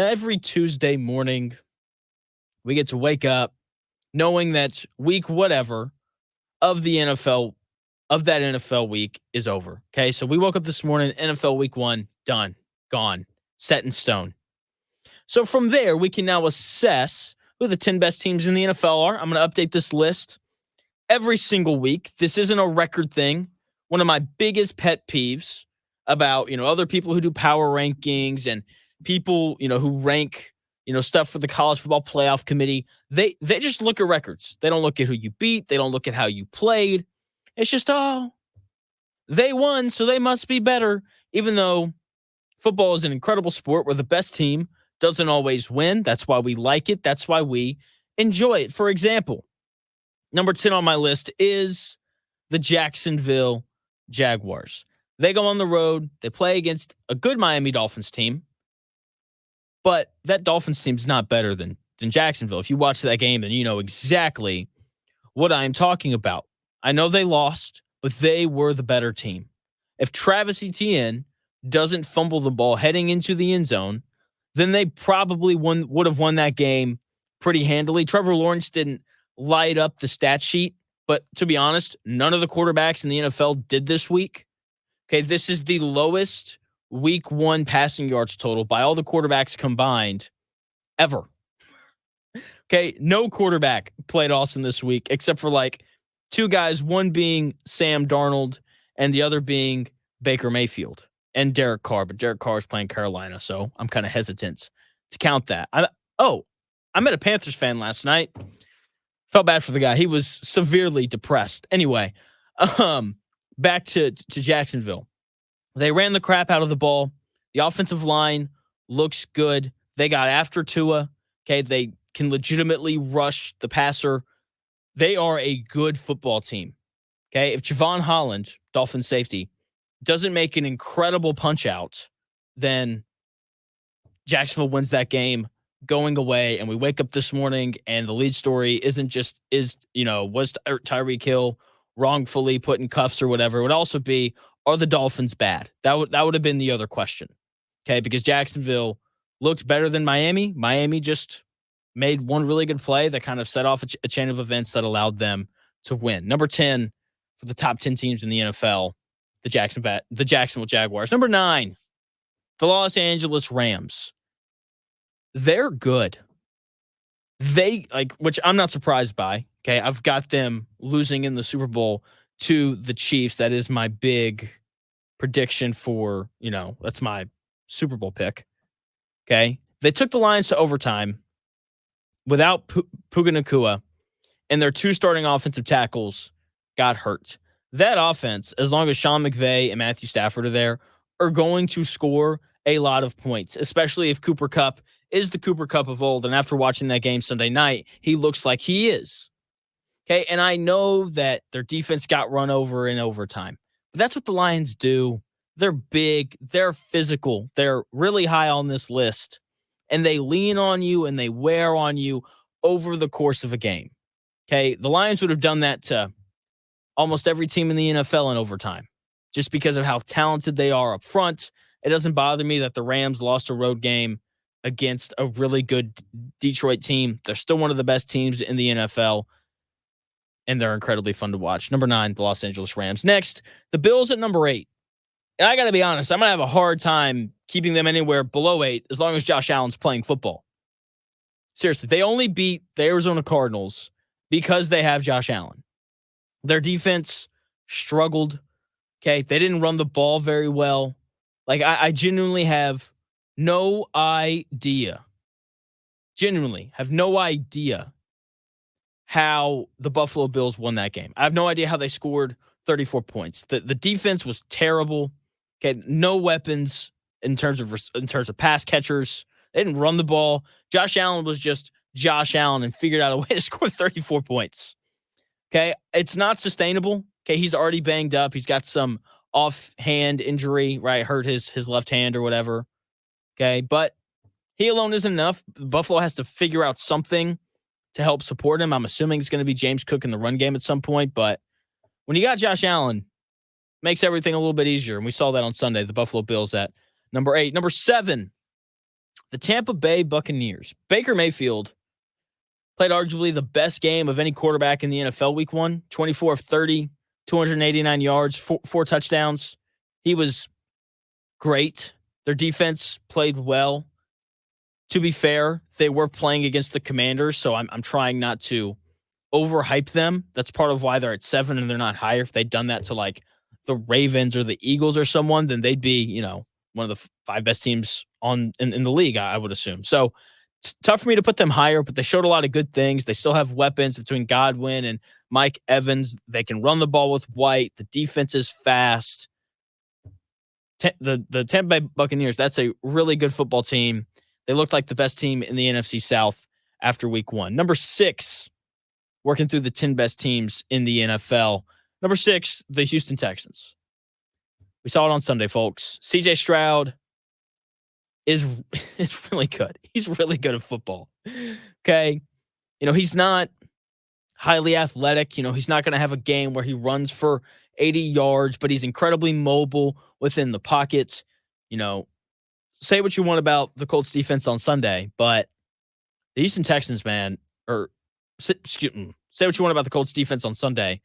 Every Tuesday morning, we get to wake up knowing that week whatever of the NFL of that NFL week is over. Okay. So we woke up this morning, NFL week one, done, gone, set in stone. So from there, we can now assess who the 10 best teams in the NFL are. I'm going to update this list every single week. This isn't a record thing. One of my biggest pet peeves about, other people who do power rankings and people, who rank, stuff for the college football playoff committee, they just look at records. They don't look at who you beat. They don't look at how you played. It's just, they won, so they must be better, even though football is an incredible sport where the best team doesn't always win. That's why we like it. That's why we enjoy it. For example, number 10 on my list is the Jacksonville Jaguars. They go on the road. They play against a good Miami Dolphins team, but that Dolphins team is not better than Jacksonville. If you watch that game, then you know exactly what I'm talking about. I know they lost, but they were the better team. If Travis Etienne doesn't fumble the ball heading into the end zone, then they probably would have won that game pretty handily. Trevor Lawrence didn't light up the stat sheet, but to be honest, none of the quarterbacks in the NFL did this week. Okay, this is the lowest week one passing yards total by all the quarterbacks combined ever. Okay, no quarterback played awesome this week except for like two guys, one being Sam Darnold and the other being Baker Mayfield and Derek Carr. But Derek Carr is playing Carolina, so I'm kind of hesitant to count that. I met a Panthers fan last night. Felt bad for the guy. He was severely depressed. Anyway, back to Jacksonville. They ran the crap out of the ball. The offensive line looks good. They got after Tua. Okay, they can legitimately rush the passer. They are a good football team. Okay, if Javon Holland, Dolphin safety, doesn't make an incredible punch out, then Jacksonville wins that game going away. And we wake up this morning and the lead story was Tyreek Hill wrongfully put in cuffs or whatever? It would also be, are the Dolphins bad? That would have been the other question. Okay, because Jacksonville looks better than Miami. Miami just made one really good play that kind of set off a chain of events that allowed them to win. Number 10 for the top 10 teams in the NFL, the Jacksonville Jaguars. Number 9, the Los Angeles Rams. They're good. Which I'm not surprised by. Okay, I've got them losing in the Super Bowl to the Chiefs. That is my big prediction for, that's my Super Bowl pick. Okay, they took the Lions to overtime without Puka Nacua, and their two starting offensive tackles got hurt. That offense, as long as Sean McVay and Matthew Stafford are there, are going to score a lot of points, especially if Cooper Kupp is the Cooper Kupp of old. And after watching that game Sunday night, he looks like he is. Okay, and I know that their defense got run over in overtime, but that's what the Lions do. They're big, they're physical, they're really high on this list, and they lean on you and they wear on you over the course of a game. Okay, the Lions would have done that to almost every team in the NFL in overtime, just because of how talented they are up front. It doesn't bother me that the Rams lost a road game against a really good Detroit team. They're still one of the best teams in the NFL, and they're incredibly fun to watch. Number 9, the Los Angeles Rams. Next, the Bills at number 8. And I got to be honest, I'm going to have a hard time keeping them anywhere below 8 as long as Josh Allen's playing football. Seriously, they only beat the Arizona Cardinals because they have Josh Allen. Their defense struggled. Okay, they didn't run the ball very well. I genuinely have no idea. Genuinely have no idea how the Buffalo Bills won that game. I have no idea how they scored 34 points. The defense was terrible. Okay, no weapons in terms of pass catchers. They didn't run the ball. Josh Allen was just Josh Allen and figured out a way to score 34 points. Okay, it's not sustainable. Okay, he's already banged up. He's got some offhand injury, right? Hurt his left hand or whatever. Okay, but he alone isn't enough. Buffalo has to figure out something to help support him. I'm assuming it's going to be James Cook in the run game at some point, but when you got Josh Allen, makes everything a little bit easier. And we saw that on Sunday, the Buffalo Bills at number 8. Number 7, the Tampa Bay Buccaneers. Baker Mayfield played arguably the best game of any quarterback in the NFL week 1, 24 of 30, 289 yards, four touchdowns. He was great. Their defense played well. To be fair, they were playing against the Commanders, so I'm trying not to overhype them. That's part of why they're at 7 and they're not higher. If they'd done that to like the Ravens or the Eagles or someone, then they'd be, one of the 5 best teams in the league, I would assume. So it's tough for me to put them higher, but they showed a lot of good things. They still have weapons between Godwin and Mike Evans. They can run the ball with White. The defense is fast. The Tampa Bay Buccaneers, that's a really good football team. They looked like the best team in the NFC South after week 1. Number 6, working through the 10 best teams in the NFL. Number 6, the Houston Texans. We saw it on Sunday, folks. CJ Stroud is really good. He's really good at football. Okay. He's not highly athletic. He's not going to have a game where he runs for 80 yards, but he's incredibly mobile within the pocket. Say what you want about the Colts defense on Sunday, but the Houston Texans, man, say what you want about the Colts defense on Sunday.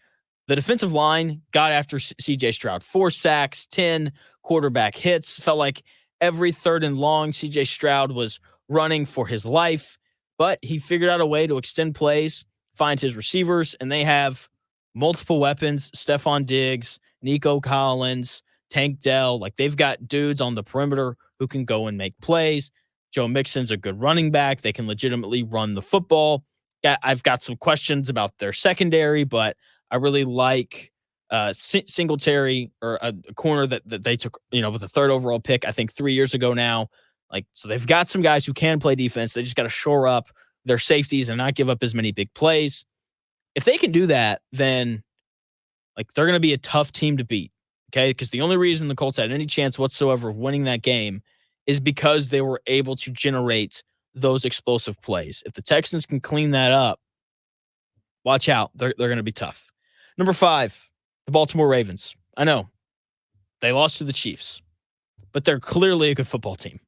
The defensive line got after CJ Stroud. 4 sacks, 10 quarterback hits. Felt like every 3rd and long, CJ Stroud was running for his life, but he figured out a way to extend plays, find his receivers, and they have multiple weapons. Stephon Diggs, Nico Collins, Tank Dell. Like, they've got dudes on the perimeter who can go and make plays. Joe Mixon's a good running back. They can legitimately run the football. I've got some questions about their secondary, but I really like Singletary, or a corner that they took, with the 3rd overall pick, I think 3 years ago now. So they've got some guys who can play defense. They just got to shore up their safeties and not give up as many big plays. If they can do that, then they're going to be a tough team to beat. Okay, because the only reason the Colts had any chance whatsoever of winning that game is because they were able to generate those explosive plays. If the Texans can clean that up, watch out. They're going to be tough. Number 5, the Baltimore Ravens. I know they lost to the Chiefs, but they're clearly a good football team.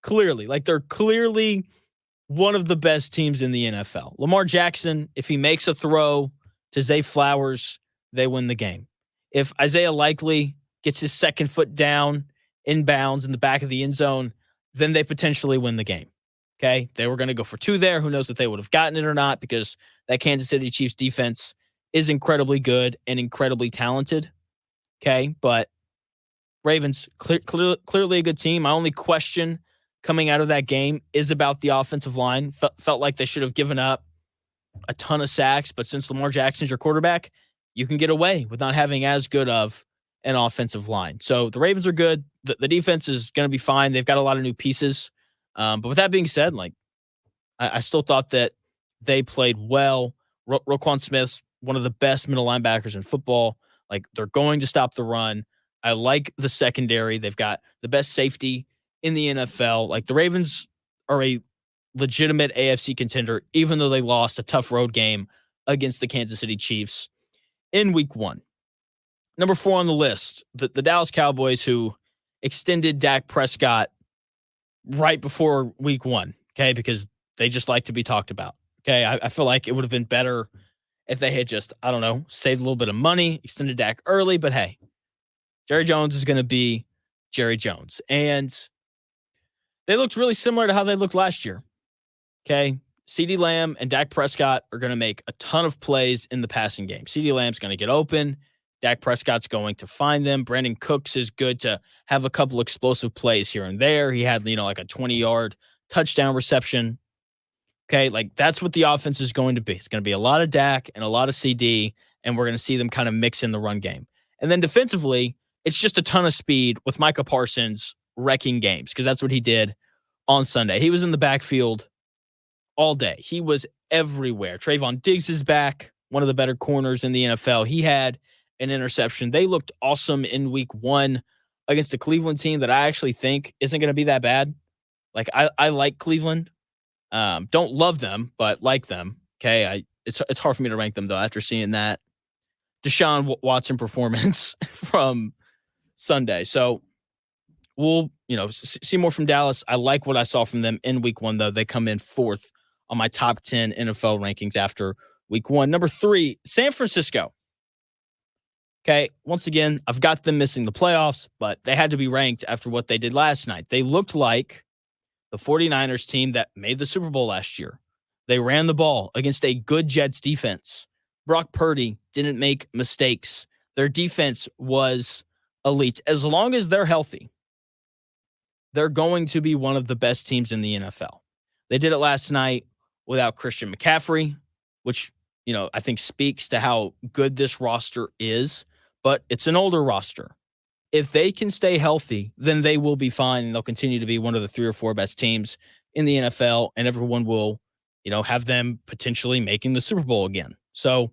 Clearly, they're clearly one of the best teams in the NFL. Lamar Jackson, if he makes a throw to Zay Flowers, they win the game. If Isaiah Likely gets his 2nd foot down inbounds in the back of the end zone, then they potentially win the game. Okay? They were going to go for 2 there. Who knows if they would have gotten it or not, because that Kansas City Chiefs defense is incredibly good and incredibly talented. Okay? But Ravens, clearly a good team. My only question coming out of that game is about the offensive line. Felt like they should have given up a ton of sacks, but since Lamar Jackson's your quarterback, you can get away with not having as good of an offensive line. So the Ravens are good. The defense is going to be fine. They've got a lot of new pieces. But with that being said, I still thought that they played well. Roquan Smith's one of the best middle linebackers in football. They're going to stop the run. I like the secondary. They've got the best safety in the NFL. The Ravens are a legitimate AFC contender, even though they lost a tough road game against the Kansas City Chiefs in week 1. Number 4 on the list, the Dallas Cowboys, who extended Dak Prescott right before week 1, okay, because they just like to be talked about. Okay, I feel like it would have been better if they had just, saved a little bit of money, extended Dak early, but hey, Jerry Jones is going to be Jerry Jones. And they looked really similar to how they looked last year. Okay, CeeDee Lamb and Dak Prescott are going to make a ton of plays in the passing game. CeeDee Lamb's going to get open. Dak Prescott's going to find them. Brandon Cooks is good to have a couple explosive plays here and there. He had, a 20-yard touchdown reception. Okay, that's what the offense is going to be. It's going to be a lot of Dak and a lot of CD, and we're going to see them kind of mix in the run game. And then defensively, it's just a ton of speed with Micah Parsons wrecking games, because that's what he did on Sunday. He was in the backfield all day. He was everywhere. Trayvon Diggs is back, one of the better corners in the NFL. He had an interception. They looked awesome in week 1 against a Cleveland team that I actually think isn't going to be that bad. I like Cleveland. Don't love them, but like them. Okay, it's hard for me to rank them though after seeing that Deshaun Watson performance from Sunday. So we'll see more from Dallas. I like what I saw from them in week 1, though. They come in 4th on my top 10 NFL rankings after week 1. Number 3, San Francisco. Okay, once again, I've got them missing the playoffs, but they had to be ranked after what they did last night. They looked like the 49ers team that made the Super Bowl last year. They ran the ball against a good Jets defense. Brock Purdy didn't make mistakes. Their defense was elite. As long as they're healthy, they're going to be one of the best teams in the NFL. They did it last night without Christian McCaffrey, which, I think speaks to how good this roster is, but it's an older roster. If they can stay healthy, then they will be fine, and they'll continue to be one of the 3 or 4 best teams in the NFL, and everyone will, have them potentially making the Super Bowl again. So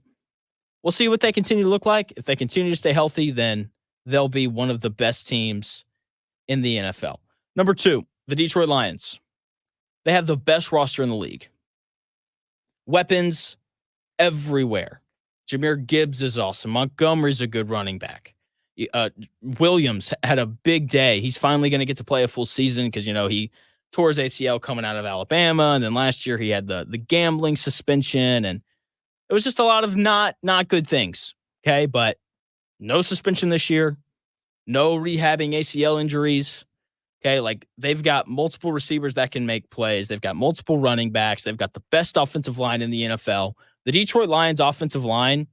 we'll see what they continue to look like. If they continue to stay healthy, then they'll be one of the best teams in the NFL. Number 2, the Detroit Lions. They have the best roster in the league. Weapons everywhere. Jahmyr Gibbs is awesome. Montgomery's a good running back. Williams had a big day. He's finally going to get to play a full season because, he tore his ACL coming out of Alabama. And then last year he had the gambling suspension. And it was just a lot of not good things. Okay. But no suspension this year. No rehabbing ACL injuries. Okay. Like, they've got multiple receivers that can make plays. They've got multiple running backs. They've got the best offensive line in the NFL. The Detroit Lions offensive line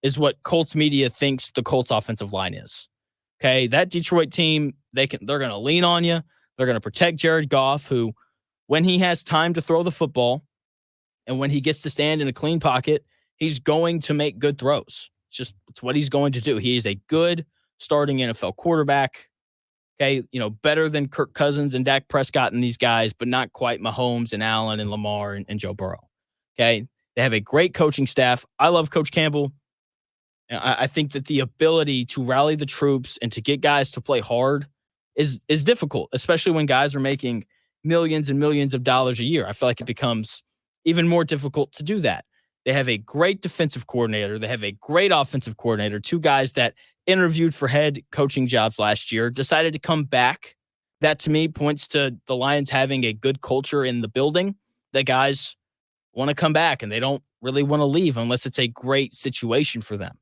is what Colts media thinks the Colts offensive line is. Okay, that Detroit team, they're going to lean on you. They're going to protect Jared Goff, who, when he has time to throw the football and when he gets to stand in a clean pocket, he's going to make good throws. It's what he's going to do. He is a good starting NFL quarterback. Okay, better than Kirk Cousins and Dak Prescott and these guys, but not quite Mahomes and Allen and Lamar and Joe Burrow. Okay, they have a great coaching staff. I love Coach Campbell. I think that the ability to rally the troops and to get guys to play hard is difficult, especially when guys are making millions and millions of dollars a year. I feel like it becomes even more difficult to do that. They have a great defensive coordinator. They have a great offensive coordinator. 2 guys that interviewed for head coaching jobs last year decided to come back. That, to me, points to the Lions having a good culture in the building. That guys want to come back and they don't really want to leave unless it's a great situation for them.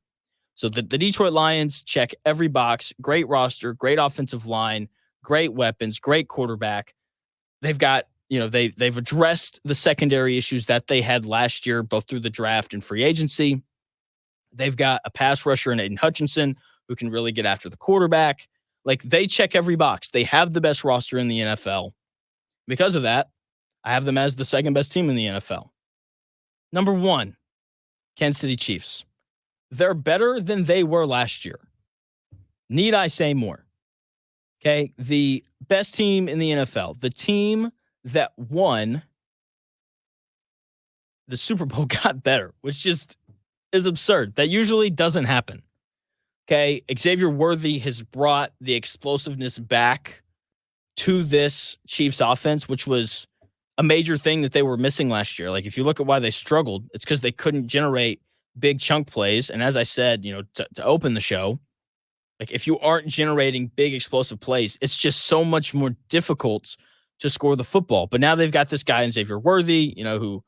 So the Detroit Lions check every box. Great roster, great offensive line, great weapons, great quarterback. They've got, they've addressed the secondary issues that they had last year, both through the draft and free agency. They've got a pass rusher in Aiden Hutchinson who can really get after the quarterback. Like, they check every box. They have the best roster in the NFL. Because of that, I have them as the second best team in the NFL. Number 1, Kansas City Chiefs. They're better than they were last year. Need I say more? Okay, the best team in the NFL, the team that won the Super Bowl got better, which just is absurd. That usually doesn't happen. Okay, Xavier Worthy has brought the explosiveness back to this Chiefs offense, which was a major thing that they were missing last year. Like, if you look at why they struggled, it's because they couldn't generate big chunk plays. And as I said, to open the show, like, if you aren't generating big explosive plays, it's just so much more difficult to score the football. But now they've got this guy in Xavier Worthy, who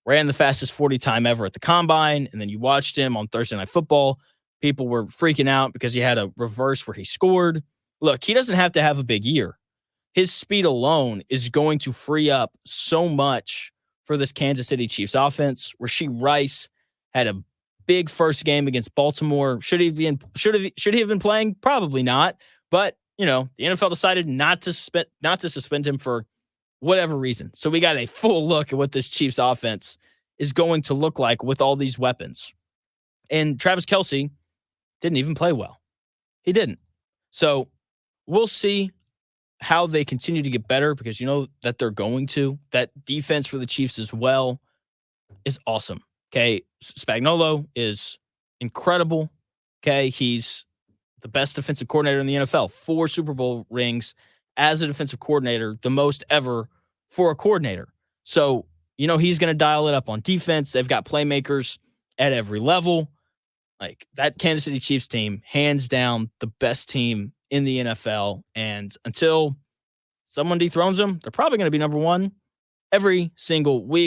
ran the fastest 40 time ever at the combine. And then you watched him on Thursday Night Football. People were freaking out because he had a reverse where he scored. Look, he doesn't have to have a big year. His speed alone is going to free up so much for this Kansas City Chiefs offense. Rashee Rice had a big first game against Baltimore. Should he have been playing? Probably not. But, the NFL decided not to suspend him for whatever reason. So we got a full look at what this Chiefs offense is going to look like with all these weapons. And Travis Kelce didn't even play well. He didn't. So we'll see how they continue to get better, because that they're going to. That defense for the Chiefs as well is awesome. Okay, Spagnuolo is incredible. Okay, he's the best defensive coordinator in the NFL. 4 Super Bowl rings as a defensive coordinator, the most ever for a coordinator. So, he's going to dial it up on defense. They've got playmakers at every level. Like, that Kansas City Chiefs team, hands down, the best team in the NFL. And until someone dethrones them, they're probably going to be number one every single week.